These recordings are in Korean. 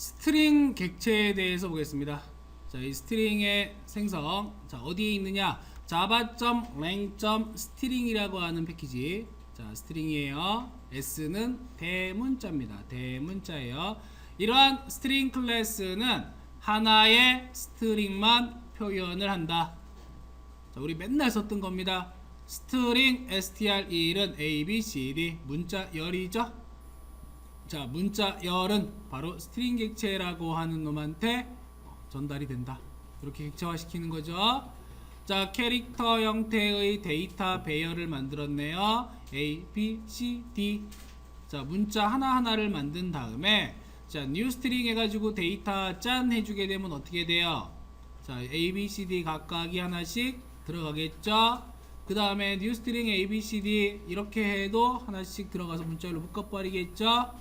스트링 객체에 대해서 보겠습니다. 자, 이 스트링의 생성, 자, 어디에 있느냐? java.lang.string이라고 하는 패키지. 자, 스트링이에요. s는 대문자입니다. 대문자예요. 이러한 스트링 클래스는 하나의 스트링만 표현을 한다. 자, 우리 맨날 썼던 겁니다. 스트링 str1은 a, b, c, d 문자 열이죠. 자, 문자 열은 바로 스트링 객체라고 하는 놈한테 전달이 된다. 이렇게 객체화 시키는 거죠. 자, 캐릭터 형태의 데이터 배열을 만들었네요. A, B, C, D. 자, 문자 하나하나를 만든 다음에 자, new string 해가지고 데이터 짠 해주게 되면 어떻게 돼요? 자, A, B, C, D 각각이 하나씩 들어가겠죠. 그 다음에 new string A, B, C, D 이렇게 해도 하나씩 들어가서 문자로 묶어버리겠죠.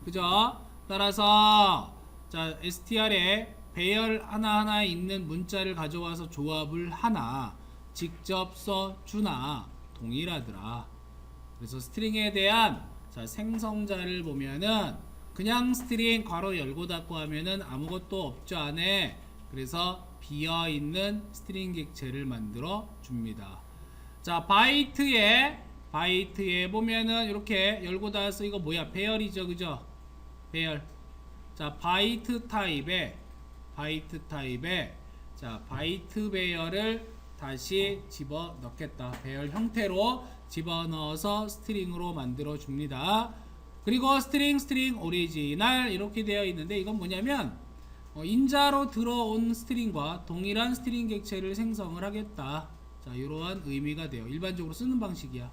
그죠? 따라서 자, str에 배열 하나하나 있는 문자를 가져와서 조합을 하나 직접 써주나 동일하더라. 그래서 스트링에 대한 자, 생성자를 보면은 그냥 스트링 괄호 열고 닫고 하면은 아무것도 없죠 안에. 그래서 비어있는 스트링 객체를 만들어 줍니다. 자, 바이트에 보면은 이렇게 열고 닫아서 이거 뭐야? 배열이죠, 그죠? 배열. 자, 바이트 타입에 자, 바이트 배열을 다시 집어 넣겠다. 배열 형태로 집어 넣어서 스트링으로 만들어 줍니다. 그리고 스트링 오리지널 이렇게 되어 있는데 이건 뭐냐면 인자로 들어온 스트링과 동일한 스트링 객체를 생성을 하겠다. 자, 이러한 의미가 돼요. 일반적으로 쓰는 방식이야.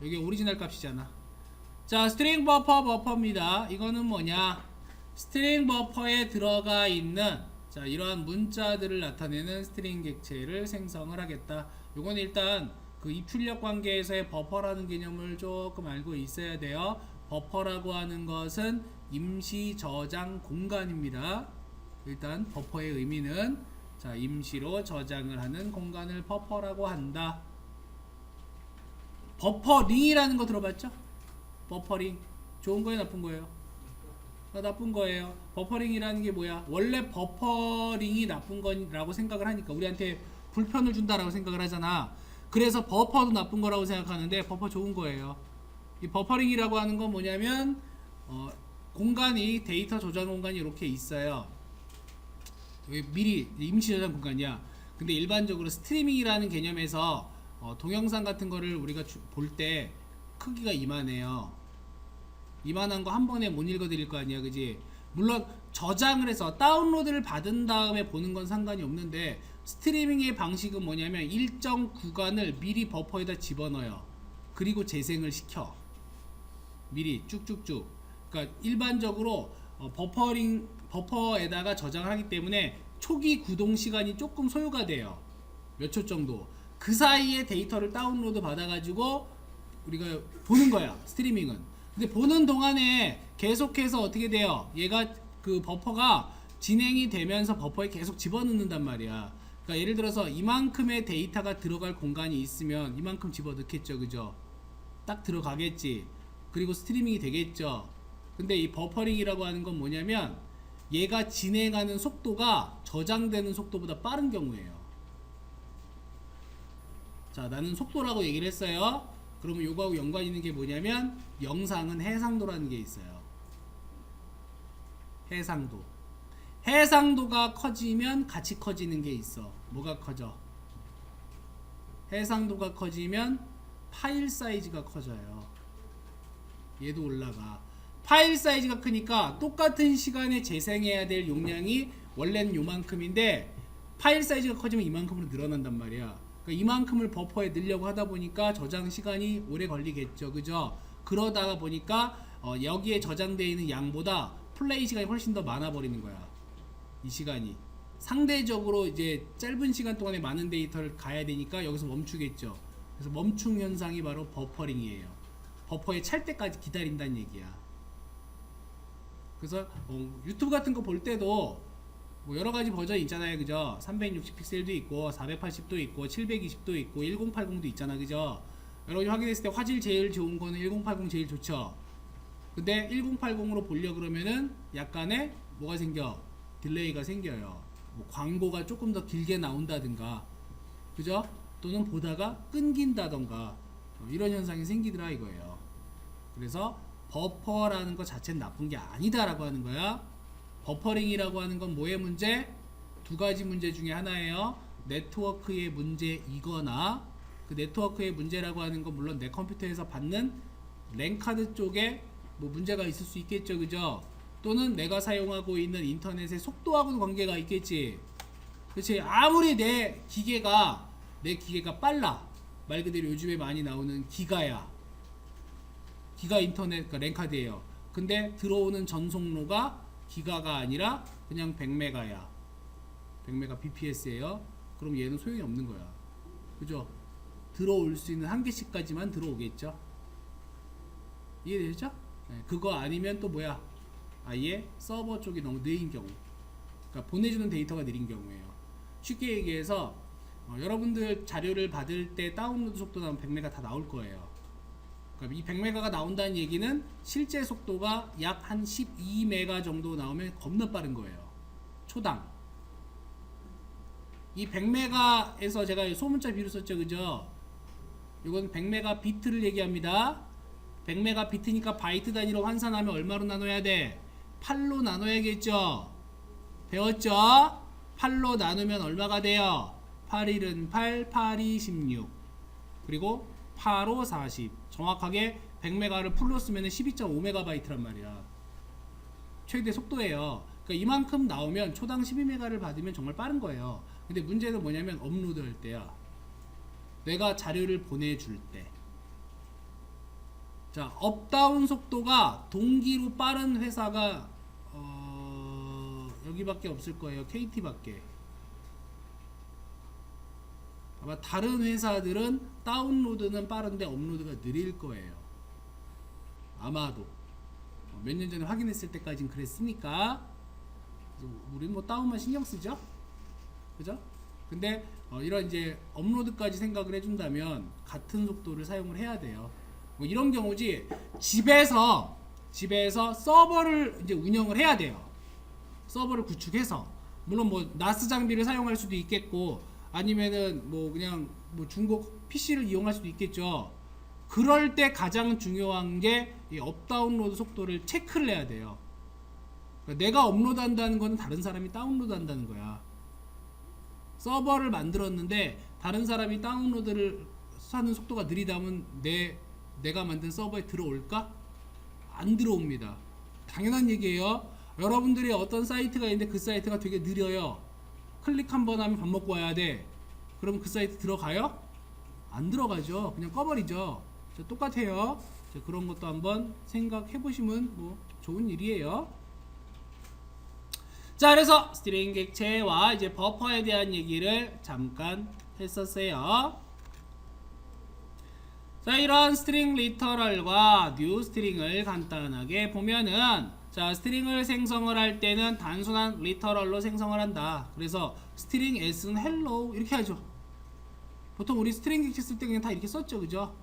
이게 오리지널 값이잖아. 자, 스트링 버퍼입니다. 이거는 뭐냐? 스트링 버퍼에 들어가 있는 자, 이러한 문자들을 나타내는 스트링 객체를 생성을 하겠다. 요건 일단 그 입출력 관계에서의 버퍼라는 개념을 조금 알고 있어야 돼요. 버퍼라고 하는 것은 임시 저장 공간입니다. 일단 버퍼의 의미는 자, 임시로 저장을 하는 공간을 버퍼라고 한다. 버퍼링이라는 거 들어봤죠? 버퍼링 좋은 거예요, 나쁜 거예요? 나쁜 거예요. 버퍼링이라는 게 뭐야? 원래 버퍼링이 나쁜 거라고 생각을 하니까 우리한테 불편을 준다라고 생각을 하잖아. 그래서 버퍼도 나쁜 거라고 생각하는데 버퍼 좋은 거예요. 이 버퍼링이라고 하는 건 뭐냐면 공간이 데이터 저장 공간이 이렇게 있어요. 미리 임시 저장 공간이야. 근데 일반적으로 스트리밍이라는 개념에서 동영상 같은 거를 우리가 볼 때 크기가 이만해요. 이만한 거 한 번에 못 읽어드릴 거 아니야, 그지? 물론 저장을 해서 다운로드를 받은 다음에 보는 건 상관이 없는데 스트리밍의 방식은 뭐냐면 일정 구간을 미리 버퍼에다 집어넣어요. 그리고 재생을 시켜. 미리 쭉쭉쭉. 그러니까 일반적으로 버퍼에다가 저장을 하기 때문에 초기 구동 시간이 조금 소요가 돼요. 몇 초 정도. 그 사이에 데이터를 다운로드 받아가지고 우리가 보는 거야, 스트리밍은. 근데 보는 동안에 계속해서 어떻게 돼요? 얘가 그 버퍼가 진행이 되면서 버퍼에 계속 집어넣는단 말이야. 그러니까 예를 들어서 이만큼의 데이터가 들어갈 공간이 있으면 이만큼 집어넣겠죠, 그죠? 딱 들어가겠지. 그리고 스트리밍이 되겠죠. 근데 이 버퍼링이라고 하는 건 뭐냐면 얘가 진행하는 속도가 저장되는 속도보다 빠른 경우예요. 자, 나는 속도라고 얘기를 했어요. 그러면 요거하고 연관 있는 게 뭐냐면 영상은 해상도라는 게 있어요. 해상도가 커지면 같이 커지는 게 있어. 뭐가 커져? 해상도가 커지면 파일 사이즈가 커져요. 얘도 올라가. 파일 사이즈가 크니까 똑같은 시간에 재생해야 될 용량이 원래는 요만큼인데 파일 사이즈가 커지면 이만큼으로 늘어난단 말이야. 그러니까 이만큼을 버퍼에 넣으려고 하다 보니까 저장 시간이 오래 걸리겠죠, 그죠? 그러다가 보니까 여기에 저장되어 있는 양보다 플레이 시간이 훨씬 더 많아 버리는 거야. 이 시간이 상대적으로 이제 짧은 시간 동안에 많은 데이터를 가야 되니까 여기서 멈추겠죠. 그래서 멈춤 현상이 바로 버퍼링이에요. 버퍼에 찰 때까지 기다린다는 얘기야. 그래서 유튜브 같은 거 볼 때도 뭐 여러 가지 버전이 있잖아요, 그죠? 360 픽셀도 있고 480도 있고 720도 있고 1080도 있잖아, 그죠? 여러분이 확인했을 때 화질 제일 좋은 거는 1080 제일 좋죠. 근데 1080으로 보려 그러면은 약간의 뭐가 생겨? 딜레이가 생겨요. 뭐 광고가 조금 더 길게 나온다든가, 그죠? 또는 보다가 끊긴다던가 이런 현상이 생기더라 이거예요. 그래서 버퍼라는 것 자체는 나쁜 게 아니다라고 하는 거야. 버퍼링이라고 하는 건 뭐의 문제? 두 가지 문제 중에 하나예요. 네트워크의 문제이거나, 그 네트워크의 문제라고 하는 건 물론 내 컴퓨터에서 받는 랜카드 쪽에 뭐 문제가 있을 수 있겠죠, 그죠? 또는 내가 사용하고 있는 인터넷의 속도하고도 관계가 있겠지. 그렇지? 아무리 내 기계가 빨라, 말 그대로 요즘에 많이 나오는 기가 인터넷, 그러니까 랜카드예요. 근데 들어오는 전송로가 기가가 아니라 그냥 100메가야. 100메가 bps예요. 그럼 얘는 소용이 없는 거야. 그죠? 들어올 수 있는 한 개씩까지만 들어오겠죠. 이해되죠? 네, 그거 아니면 또 뭐야? 아예 서버 쪽이 너무 느린 경우, 그러니까 보내주는 데이터가 느린 경우예요. 쉽게 얘기해서 여러분들 자료를 받을 때 다운로드 속도 나오면 100메가 다 나올 거예요. 그러니까 이 100메가가 나온다는 얘기는 실제 속도가 약 한 12메가 정도 나오면 겁나 빠른 거예요. 초당. 이 100메가에서 제가 소문자 비율 썼죠, 그죠? 이건 100메가 비트를 얘기합니다. 100메가 비트니까 바이트 단위로 환산하면 얼마로 나눠야 돼? 8로 나눠야겠죠? 배웠죠? 8로 나누면 얼마가 돼요? 8일은 8, 8이 16, 그리고 8호 40. 정확하게 100메가를 풀로 쓰면 12.5메가바이트란 말이야. 최대 속도예요. 그러니까 이만큼 나오면 초당 12메가를 받으면 정말 빠른 거예요. 근데 문제는 뭐냐면 업로드 할 때야. 내가 자료를 보내줄 때. 자, 업다운 속도가 동기로 빠른 회사가 여기밖에 없을 거예요. KT밖에. 아마 다른 회사들은 다운로드는 빠른데 업로드가 느릴 거예요. 아마도 몇 년 전에 확인했을 때까지는 그랬으니까. 우리는 뭐 다운만 신경 쓰죠, 그죠? 근데 이런 이제 업로드까지 생각을 해준다면 같은 속도를 사용을 해야 돼요. 뭐 이런 경우지. 집에서 서버를 이제 운영을 해야 돼요. 서버를 구축해서, 물론 뭐 나스 장비를 사용할 수도 있겠고, 아니면은 뭐 그냥 뭐 중국 PC를 이용할 수도 있겠죠. 그럴 때 가장 중요한 게 이 업다운로드 속도를 체크를 해야 돼요. 그러니까 내가 업로드한다는 거는 다른 사람이 다운로드한다는 거야. 서버를 만들었는데 다른 사람이 다운로드를 하는 속도가 느리다면 내가 만든 서버에 들어올까? 안 들어옵니다. 당연한 얘기예요. 여러분들이 어떤 사이트가 있는데 그 사이트가 되게 느려요. 클릭 한번 하면 밥 먹고 와야 돼. 그럼 그 사이트 들어가요? 안 들어가죠. 그냥 꺼버리죠. 자, 똑같아요. 자, 그런 것도 한번 생각해 보시면 뭐 좋은 일이에요. 자, 그래서 스트링 객체와 이제 버퍼에 대한 얘기를 잠깐 했었어요. 자, 이런 스트링 리터럴과 뉴 스트링을 간단하게 보면은, 자, 스트링을 생성을 할 때는 단순한 리터럴로 생성을 한다. 그래서 스트링 s는 hello 이렇게 하죠. 보통 우리 스트링 객체 쓸 때 그냥 다 이렇게 썼죠, 그죠?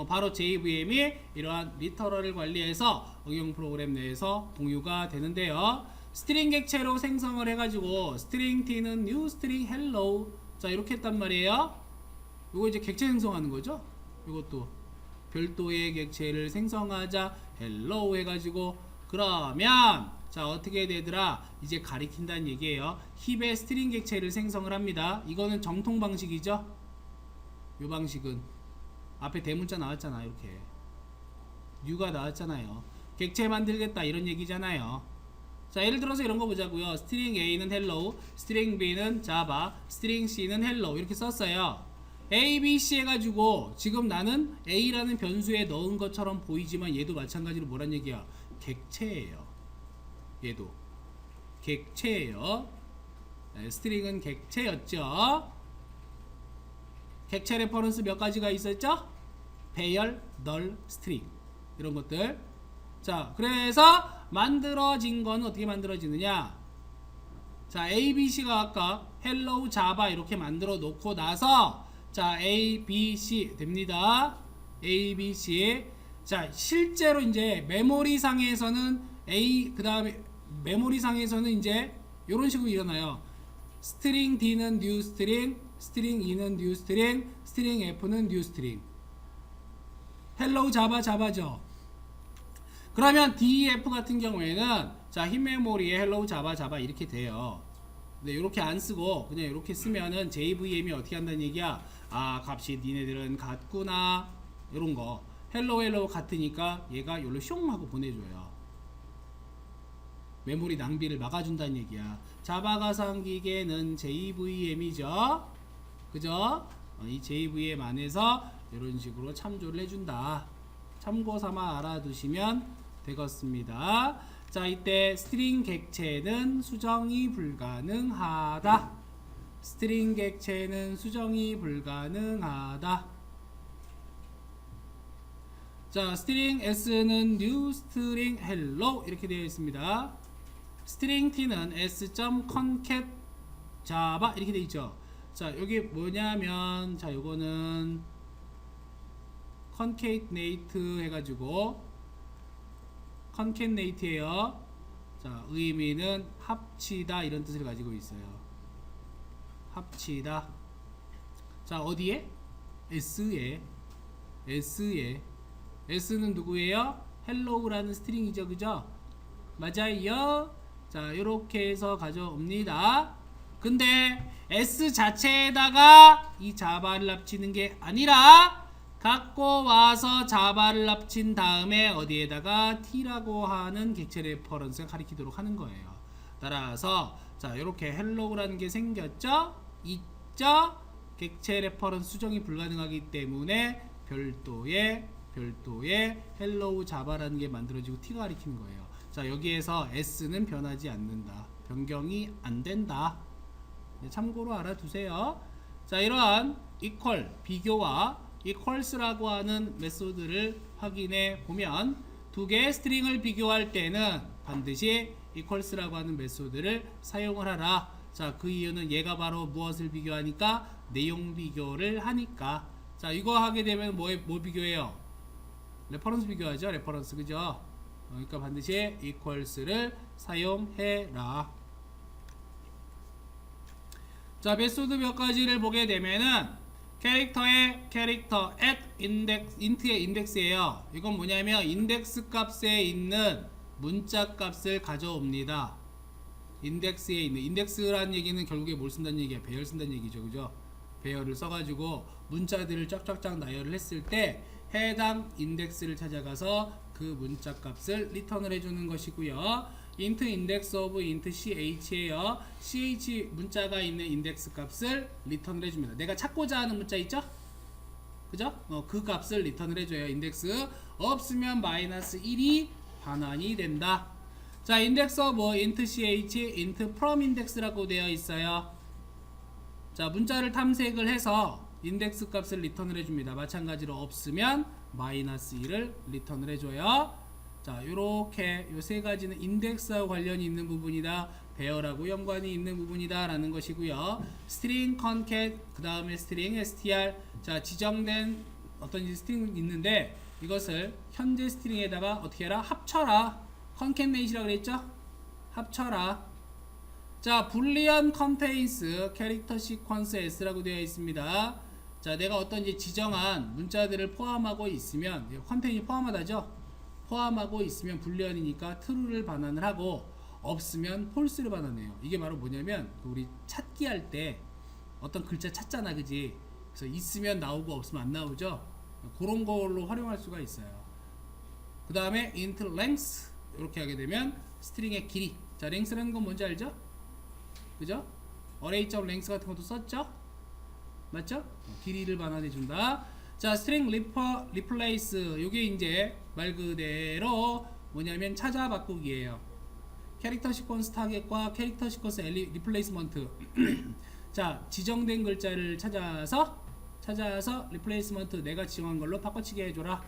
바로 JVM이 이러한 리터럴을 관리해서 응용 프로그램 내에서 공유가 되는데요. 스트링 객체로 생성을 해가지고 스트링 t는 new string hello, 자, 이렇게 했단 말이에요. 이거 이제 객체 생성하는 거죠. 이것도 별도의 객체를 생성하자 hello 해가지고, 그러면 자, 어떻게 되더라? 이제 가리킨다는 얘기예요. 힙에 스트링 객체를 생성을 합니다. 이거는 정통 방식이죠. 이 방식은 앞에 대문자 나왔잖아. 이렇게 new가 나왔잖아요. 객체 만들겠다 이런 얘기잖아요. 자, 예를 들어서 이런 거 보자고요. 스트링 A는 hello, 스트링 B는 java, 스트링 C는 hello 이렇게 썼어요. A, B, C 해가지고 지금 나는 A라는 변수에 넣은 것처럼 보이지만 얘도 마찬가지로 뭐란 얘기야? 객체예요. 얘도 객체예요. 네, 스트링은 객체였죠. 객체 레퍼런스 몇 가지가 있었죠? 배열, 널, 스트링 이런 것들. 자, 그래서 만들어진 건 어떻게 만들어지느냐? 자, A, B, C가 아까 hello, java 이렇게 만들어 놓고 나서, 자, A, B, C 됩니다. A, B, C. 자, 실제로 이제 메모리 상에서는 A, 그 다음에 메모리 상에서는 이제 이런 식으로 일어나요. 스트링 D는 new 스트링, 스트링 E는 new 스트링, 스트링 F는 new 스트링. 헬로우 자바 자바죠. 그러면 DEF 같은 경우에는 자, 흰 메모리에 헬로우 자바 자바 이렇게 돼요. 근데 이렇게 안 쓰고 그냥 이렇게 쓰면은 JVM이 어떻게 한다는 얘기야? 아, 값이 니네들은 같구나. 이런 거. 헬로우 같으니까 얘가 요로 숑 하고 보내줘요. 메모리 낭비를 막아준다는 얘기야. 자바 가상 기계는 JVM이죠. 그죠? 이 JVM 안에서 이런 식으로 참조를 해준다. 참고 삼아 알아두시면 되겠습니다. 자, 이때 스트링 객체는 수정이 불가능하다. 스트링 객체는 수정이 불가능하다. 자, 스트링 S는 new string hello 이렇게 되어 있습니다. 스트링 T는 s.concat java 이렇게 되어 있죠. 자, 여기 뭐냐면 자, 요거는 concatenate 해가지고 concatenate예요. 자, 의미는 합치다 이런 뜻을 가지고 있어요. 합치다. 자, 어디에? S에 S는 누구예요? hello라는 스트링이죠, 그죠? 맞아요. 자, 이렇게 해서 가져옵니다. 근데 S 자체에다가 이 자바를 합치는 게 아니라 갖고 와서 자바를 합친 다음에 어디에다가 T라고 하는 객체 레퍼런스를 가리키도록 하는 거예요. 따라서 자, 이렇게 hello라는 게 생겼죠? 있죠? 객체 레퍼런스 수정이 불가능하기 때문에 별도의 hello 자바라는 게 만들어지고 T가 가리키는 거예요. 자, 여기에서 S는 변하지 않는다. 변경이 안 된다. 참고로 알아두세요. 자, 이러한 equal 비교와 equals라고 하는 메소드를 확인해 보면 두 개의 스트링을 비교할 때는 반드시 equals라고 하는 메소드를 사용을 하라. 자, 그 이유는 얘가 바로 무엇을 비교하니까? 내용 비교를 하니까. 자, 이거 하게 되면 뭐 비교해요? 레퍼런스 비교하죠. 레퍼런스, 그죠? 그러니까 반드시 equals를 사용해라. 자, 메소드 몇 가지를 보게 되면은 캐릭터의 캐릭터 at index int의 인덱스예요. 이건 뭐냐면 인덱스 값에 있는 문자 값을 가져옵니다. 인덱스에 있는 인덱스라는 얘기는 결국에 뭘 쓴다는 얘기야? 배열 쓴다는 얘기죠, 그죠? 배열을 써가지고 문자들을 쫙쫙쫙 나열을 했을 때 해당 인덱스를 찾아가서 그 문자 값을 리턴을 해주는 것이고요. int index of int ch예요. ch 문자가 있는 인덱스 값을 리턴을 해줍니다. 내가 찾고자 하는 문자 있죠? 그죠? 그 값을 리턴을 해줘요. 인덱스 없으면 마이너스 1이 반환이 된다. 자, index of int ch, int from index라고 되어 있어요. 자, 문자를 탐색을 해서 인덱스 값을 리턴을 해줍니다. 마찬가지로 없으면 마이너스 1을 리턴을 해줘요. 자, 요렇게 요 세 가지는 인덱스와 관련이 있는 부분이다. 배열하고 연관이 있는 부분이다 라는 것이고요. string concat 그 다음에 string str. 자, 지정된 어떤 스트링이 있는데 이것을 현재 스트링에다가 어떻게 해라? 합쳐라. concatenate이라고 그랬죠? 합쳐라. 자, boolean contains character sequence s라고 되어 있습니다. 자, 내가 어떤 이제 지정한 문자들을 포함하고 있으면 컨테인이 포함하다죠. 포함하고 있으면 불리언이니까 true를 반환을 하고 없으면 false를 반환해요. 이게 바로 뭐냐면 우리 찾기 할 때 어떤 글자 찾잖아, 그지? 그래서 있으면 나오고 없으면 안 나오죠. 그런 걸로 활용할 수가 있어요. 그 다음에 int length 이렇게 하게 되면 스트링의 길이. 자, length라는 건 뭔지 알죠? 그죠? array.length 같은 것도 썼죠? 맞죠? 길이를 반환해 준다. 자, string replace 요게 이제 말 그대로 뭐냐면 찾아 바꾸기예요. 캐릭터 시퀀스 타겟과 캐릭터 시퀀스 리플레이스먼트. 자, 지정된 글자를 찾아서 리플레이스먼트 내가 지정한 걸로 바꿔치기 해줘라.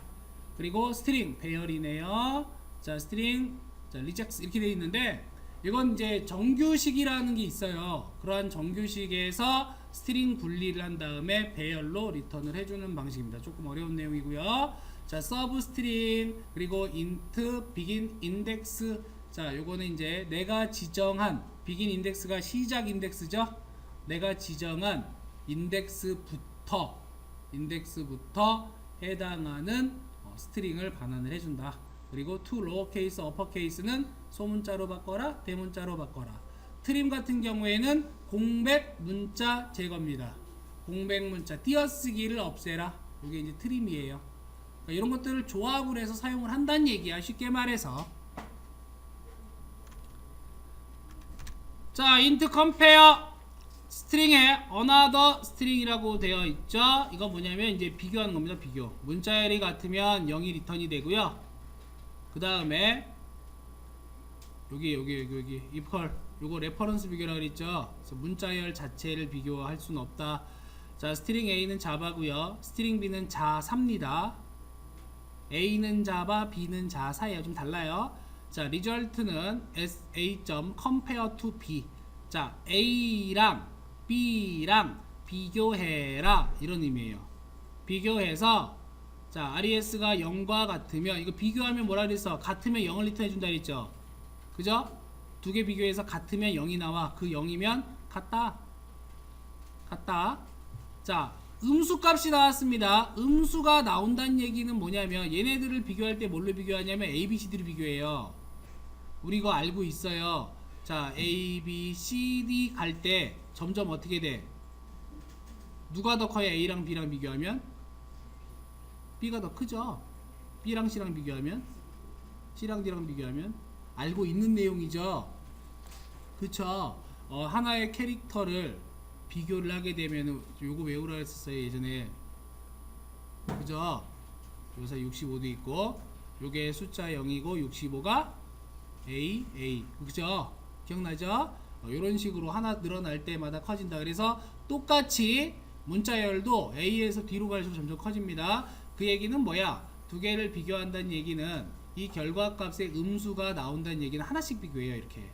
그리고 스트링 배열이네요. 자, 스트링 자, 리젝트 이렇게 되어 있는데 이건 이제 정규식이라는 게 있어요. 그러한 정규식에서 스트링 분리를 한 다음에 배열로 리턴을 해주는 방식입니다. 조금 어려운 내용이고요. 자, 서브 스트링 그리고 int begin index. 자, 요거는 이제 내가 지정한 begin index가 시작 인덱스죠. 내가 지정한 인덱스부터 해당하는 스트링을 반환을 해준다. 그리고 to lowercase uppercase는 소문자로 바꿔라, 대문자로 바꿔라. 트림 같은 경우에는 공백 문자 제거입니다. 공백 문자 띄어쓰기를 없애라. 이게 이제 트림이에요. 그러니까 이런 것들을 조합을 해서 사용을 한다는 얘기야. 쉽게 말해서. 자, int compare 스트링에 another string이라고 되어 있죠. 이거 뭐냐면 이제 비교하는 겁니다. 비교. 문자열이 같으면 0이 리턴이 되고요. 그 다음에 여기 equal 요거 레퍼런스 비교라고 그랬죠. 그래서 문자열 자체를 비교할 수는 없다. 자, 스트링 A는 자바고요. 스트링 B는 자4입니다. A는 자바, B는 자4예요. 좀 달라요. 자, result는 A.compare to B. 자, A랑 B랑 비교해라 이런 의미예요. 비교해서 자, RES가 0과 같으면 이거 비교하면 뭐라 그랬어? 같으면 0을 리턴해 준다 그랬죠. 그죠? 두 개 비교해서 같으면 0이 나와. 그 0이면 같다. 자, 음수 값이 나왔습니다. 음수가 나온다는 얘기는 뭐냐면 얘네들을 비교할 때 뭘로 비교하냐면 A, B, C, D를 비교해요. 우리 이거 알고 있어요. 자, A, B, C, D 갈 때 점점 어떻게 돼? 누가 더 커야 A랑 B랑 비교하면? B가 더 크죠. B랑 C랑 비교하면? C랑 D랑 비교하면? 알고 있는 내용이죠. 그쵸? 하나의 캐릭터를 비교를 하게 되면 요거 외우라 했었어요 예전에. 그죠? 요새 65도 있고 요게 숫자 0이고 65가 A 그죠? 기억나죠? 이런 식으로 하나 늘어날 때마다 커진다. 그래서 똑같이 문자열도 A에서 D로 갈수록 점점 커집니다. 그 얘기는 뭐야? 두 개를 비교한다는 얘기는 이 결과값의 음수가 나온다는 얘기는 하나씩 비교해요. 이렇게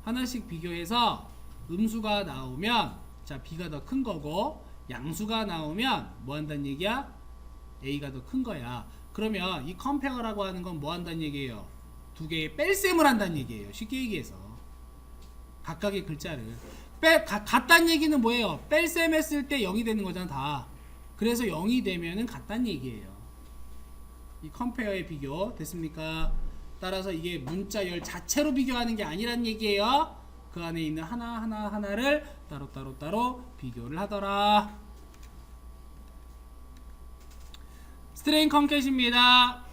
하나씩 비교해서 음수가 나오면 자, B가 더 큰 거고 양수가 나오면 뭐 한다는 얘기야? A가 더 큰 거야. 그러면 이 컴페어라고 하는 건 뭐 한다는 얘기예요? 두 개의 뺄셈을 한다는 얘기예요. 쉽게 얘기해서 각각의 글자를 같다는 얘기는 뭐예요? 뺄셈 했을 때 0이 되는 거잖아 다. 그래서 0이 되면은 같다는 얘기예요. 이 컴페어의 비교 됐습니까? 따라서 이게 문자열 자체로 비교하는 게 아니란 얘기예요. 그 안에 있는 하나를 따로 비교를 하더라. 스트링 컨캣입니다.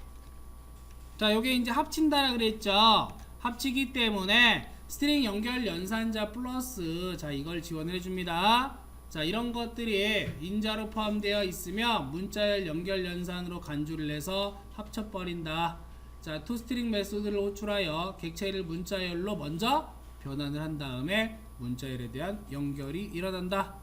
자, 요게 이제 합친다라 그랬죠. 합치기 때문에 스트링 연결 연산자 플러스 자, 이걸 지원을 해줍니다. 자, 이런 것들이 인자로 포함되어 있으면 문자열 연결 연산으로 간주를 해서 합쳐버린다. 자, toString 메소드를 호출하여 객체를 문자열로 먼저 변환을 한 다음에 문자열에 대한 연결이 일어난다.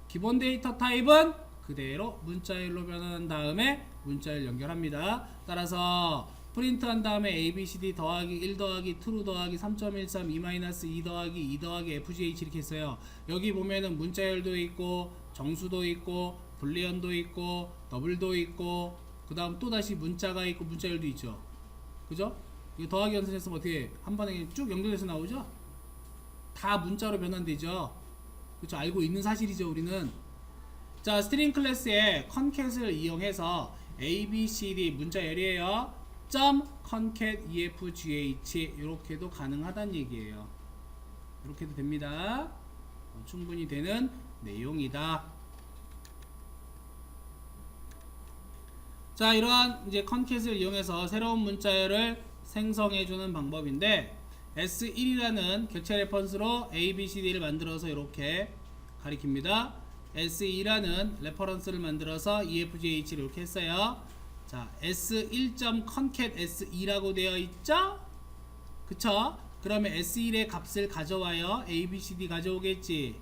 기본 데이터 타입은 그대로 문자열로 변환한 다음에 문자열 연결합니다. 따라서 프린트 한 다음에 ABCD 더하기 1 더하기 true 더하기 3.13 2 더하기 2 더하기 FGH 이렇게 했어요. 여기 보면은 문자열도 있고 정수도 있고 불리언도 있고 더블도 있고 그 다음 또 다시 문자가 있고 문자열도 있죠. 그죠? 이거 더하기 연산했으면 어떻게 한 번에 쭉 연결돼서 나오죠? 다 문자로 변환되죠. 그쵸? 알고 있는 사실이죠 우리는. 자, 스트링 클래스에 concat 을 이용해서 ABCD 문자열이에요. concat efgh 이렇게도 가능하다는 얘기예요. 이렇게도 됩니다. 충분히 되는 내용이다. 자, 이러한 이제 concat을 이용해서 새로운 문자열을 생성해주는 방법인데 S1이라는 객체 레퍼런스로 ABCD를 만들어서 이렇게 가리킵니다. S2라는 레퍼런스를 만들어서 EFGH를 이렇게 했어요. 자, S1.concat S2라고 되어 있죠? 그쵸? 그러면 S1의 값을 가져와요. ABCD 가져오겠지.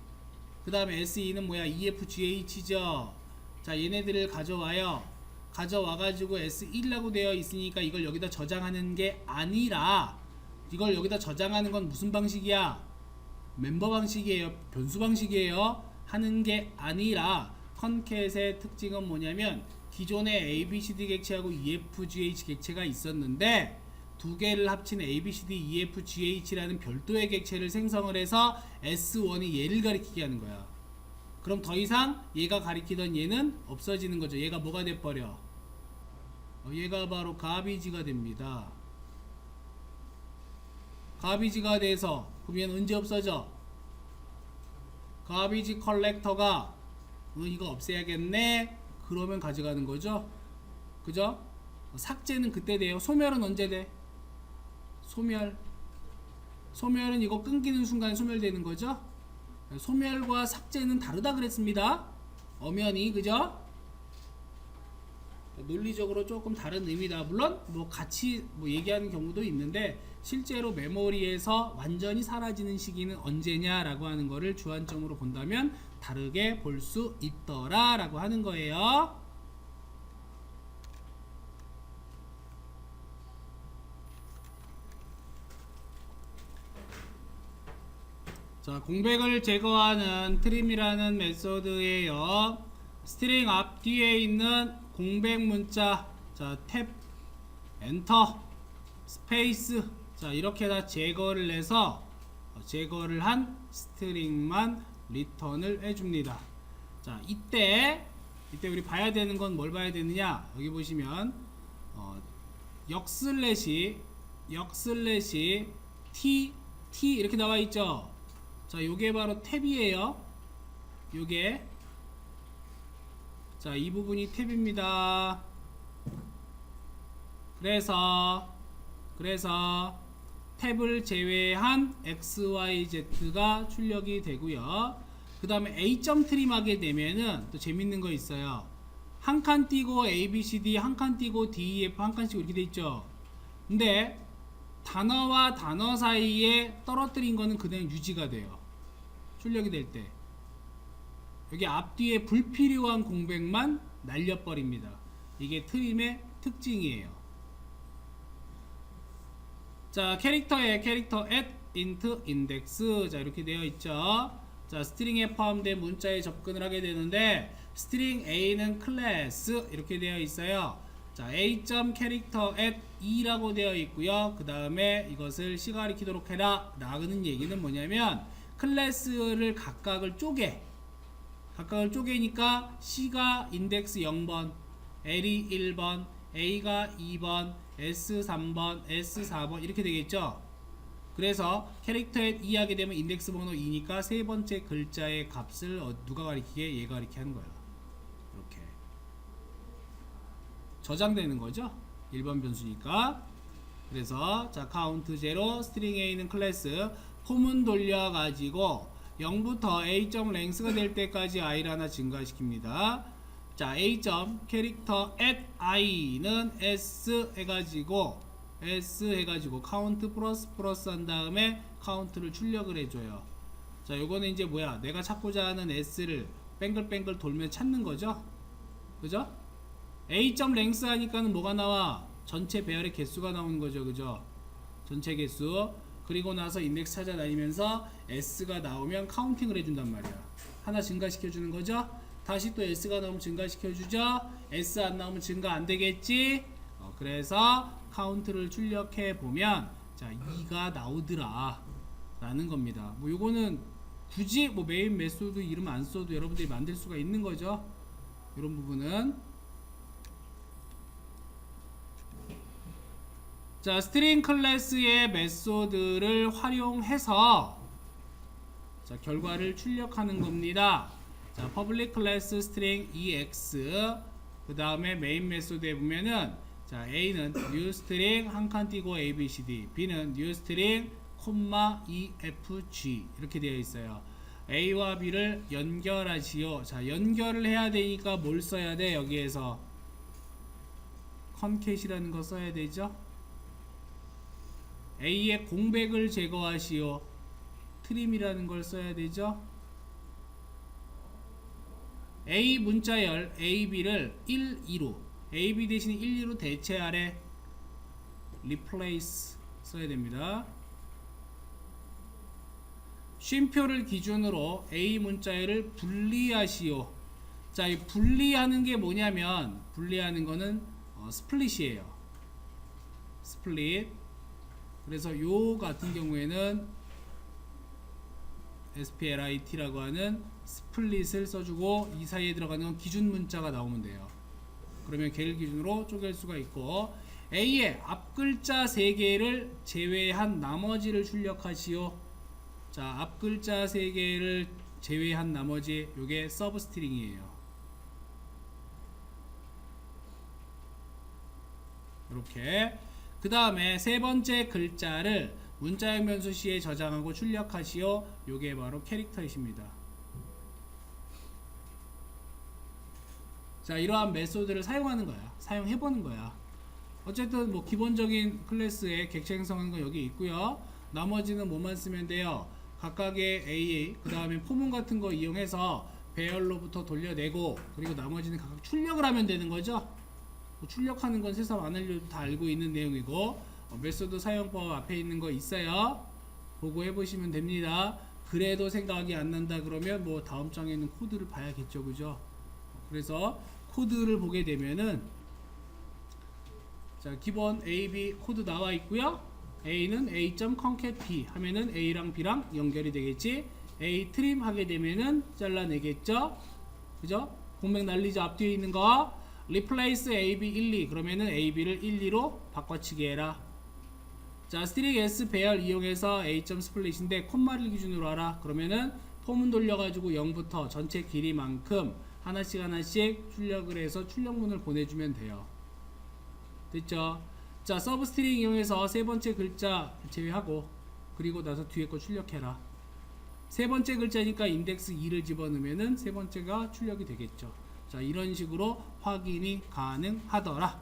그 다음에 S2는 뭐야? EFGH죠. 자, 얘네들을 가져와요. 가져와가지고 S1이라고 되어 있으니까 이걸 여기다 저장하는 게 아니라 이걸 여기다 저장하는 건 무슨 방식이야? 멤버 방식이에요. 변수 방식이에요. 하는 게 아니라 컨캣의 특징은 뭐냐면 기존에 ABCD 객체하고 EFGH 객체가 있었는데 두 개를 합친 ABCD, EFGH라는 별도의 객체를 생성을 해서 S1이 얘를 가리키게 하는 거야. 그럼 더 이상 얘가 가리키던 얘는 없어지는 거죠. 얘가 뭐가 돼버려? 얘가 바로 가비지가 됩니다. 가비지가 돼서 그럼 얘는 언제 없어져? 가비지 컬렉터가 이거 없애야겠네. 그러면 가져가는 거죠. 그죠? 삭제는 그때 돼요. 소멸은 언제 돼? 소멸은 이거 끊기는 순간 소멸되는 거죠. 소멸과 삭제는 다르다 그랬습니다. 엄연히. 그죠? 논리적으로 조금 다른 의미다. 물론 뭐 같이 뭐 얘기하는 경우도 있는데 실제로 메모리에서 완전히 사라지는 시기는 언제냐라고 하는 거를 주안점으로 본다면 다르게 볼 수 있더라 라고 하는 거예요. 자, 공백을 제거하는 트림이라는 메소드예요. 스트링 앞뒤에 있는 공백 문자, 자, 탭, 엔터, 스페이스, 자, 이렇게 다 제거를 해서 제거를 한 스트링만 리턴을 해줍니다. 자, 이때 우리 봐야 되는 건 뭘 봐야 되느냐? 여기 보시면 역슬래시 t 이렇게 나와 있죠. 자, 요게 바로 탭이에요. 요게, 자, 이 부분이 탭입니다. 그래서 탭을 제외한 XYZ가 출력이 되고요. 그 다음에 A점 트림하게 되면은 또 재밌는 거 있어요. 한 칸 띄고 ABCD, 한 칸 띄고 DEF, 한 칸씩 이렇게 돼 있죠. 근데 단어와 단어 사이에 떨어뜨린 거는 그냥 유지가 돼요. 출력이 될 때 여기 앞뒤에 불필요한 공백만 날려버립니다. 이게 트림의 특징이에요. 자, 캐릭터에 캐릭터 at int index, 자, 이렇게 되어 있죠. 자, 스트링에 포함된 문자에 접근을 하게 되는데 스트링 A는 클래스 이렇게 되어 있어요. 자, a.character at 2라고 되어 있고요. 그 다음에 이것을 C가 가리키도록 해라 라는 얘기는 뭐냐면 클래스를 각각을 쪼개니까 C가 인덱스 0번, L이 1번, A가 2번, S 3번, S 4번 이렇게 되겠죠. 그래서 캐릭터에 2 하게 되면 인덱스 번호 2니까 세 번째 글자의 값을 누가 가리키게? 얘가 가리키게 하는 거야. 이렇게 저장되는 거죠. 1번 변수니까. 그래서 자, 카운트 0, 스트링 A는 클래스 폼은 돌려가지고 0부터 A.length가 될 때까지 i를 하나 증가시킵니다. 자, A.character at i는 S 해가지고 카운트 플러스 한 다음에 카운트를 출력을 해줘요. 자, 요거는 이제 뭐야? 내가 찾고자 하는 S를 뱅글뱅글 돌면 찾는 거죠. 그죠? A.length 하니까는 뭐가 나와? 전체 배열의 개수가 나오는 거죠. 그죠? 전체 개수. 그리고 나서 인덱스 찾아다니면서 S가 나오면 카운팅을 해준단 말이야. 하나 증가시켜주는 거죠. 다시 또 S가 나오면 증가시켜주죠. S 안 나오면 증가 안 되겠지. 그래서 카운트를 출력해 보면 자, 2가 나오더라 라는 겁니다. 뭐 요거는 굳이 뭐 메인 메소드 이름 안 써도 여러분들이 만들 수가 있는 거죠. 이런 부분은. 자, 스트링 클래스의 메소드를 활용해서 자, 결과를 출력하는 겁니다. 자, public class string ex, 그 다음에 메인 메소드에 보면은 자, A는 new string 한 칸 띄고 ABCD, B는 new string 콤마 EFG 이렇게 되어 있어요. A와 B를 연결하시오. 자, 연결을 해야 되니까 뭘 써야 돼? 여기에서 concate이라는 거 써야 되죠. A의 공백을 제거하시오. 트림이라는 걸 써야 되죠. A 문자열 AB를 1, 2로 AB 대신 1, 2로 대체하래. replace 써야 됩니다. 쉼표를 기준으로 A 문자열을 분리하시오. 자, 이 분리하는 게 뭐냐면 분리하는 거는 스플릿이에요. 스플릿. 그래서 요 같은 경우에는 SPLIT라고 하는 스플릿을 써주고 이 사이에 들어가는 건 기준 문자가 나오면 돼요. 그러면 걔를 기준으로 쪼갤 수가 있고 A의 앞글자 3개를 제외한 나머지를 출력하시오. 자, 앞글자 3개를 제외한 나머지 요게 서브스트링이에요. 이렇게 그 다음에 세 번째 글자를 문자형 변수 C에 저장하고 출력하시오. 요게 바로 캐릭터이십니다. 자, 이러한 메소드를 사용하는 거야. 사용해보는 거야. 어쨌든 뭐 기본적인 클래스의 객체 행성하는 건 여기 있고요. 나머지는 뭐만 쓰면 돼요. 각각의 A, 그 다음에 포문 같은 거 이용해서 배열로부터 돌려내고 그리고 나머지는 각각 출력을 하면 되는 거죠. 뭐 출력하는 건 새삼 안 알려도 다 알고 있는 내용이고 메소드 사용법 앞에 있는 거 있어요. 보고 해보시면 됩니다. 그래도 생각이 안 난다 그러면 뭐 다음 장에는 코드를 봐야겠죠, 그죠? 그래서 코드를 보게 되면은 자, 기본 A, B 코드 나와 있고요. A는 A.concat 하면은 A랑 B랑 연결이 되겠지. A 트림 하게 되면은 잘라내겠죠. 그죠? 공백 날리죠. 앞뒤에 있는 거. replace AB 1, 2 그러면은 AB를 1, 2로 바꿔치기 해라. 자, 스트링 S 배열 이용해서 A.split인데 콤마를 기준으로 하라. 그러면은 포문 돌려가지고 0부터 전체 길이만큼 하나씩 출력을 해서 출력문을 보내주면 돼요. 됐죠? 자, 서브스트링 이용해서 세 번째 글자 제외하고 그리고 나서 뒤에 거 출력해라. 세 번째 글자니까 인덱스 2를 집어넣으면은 세 번째가 출력이 되겠죠. 자, 이런 식으로 확인이 가능하더라.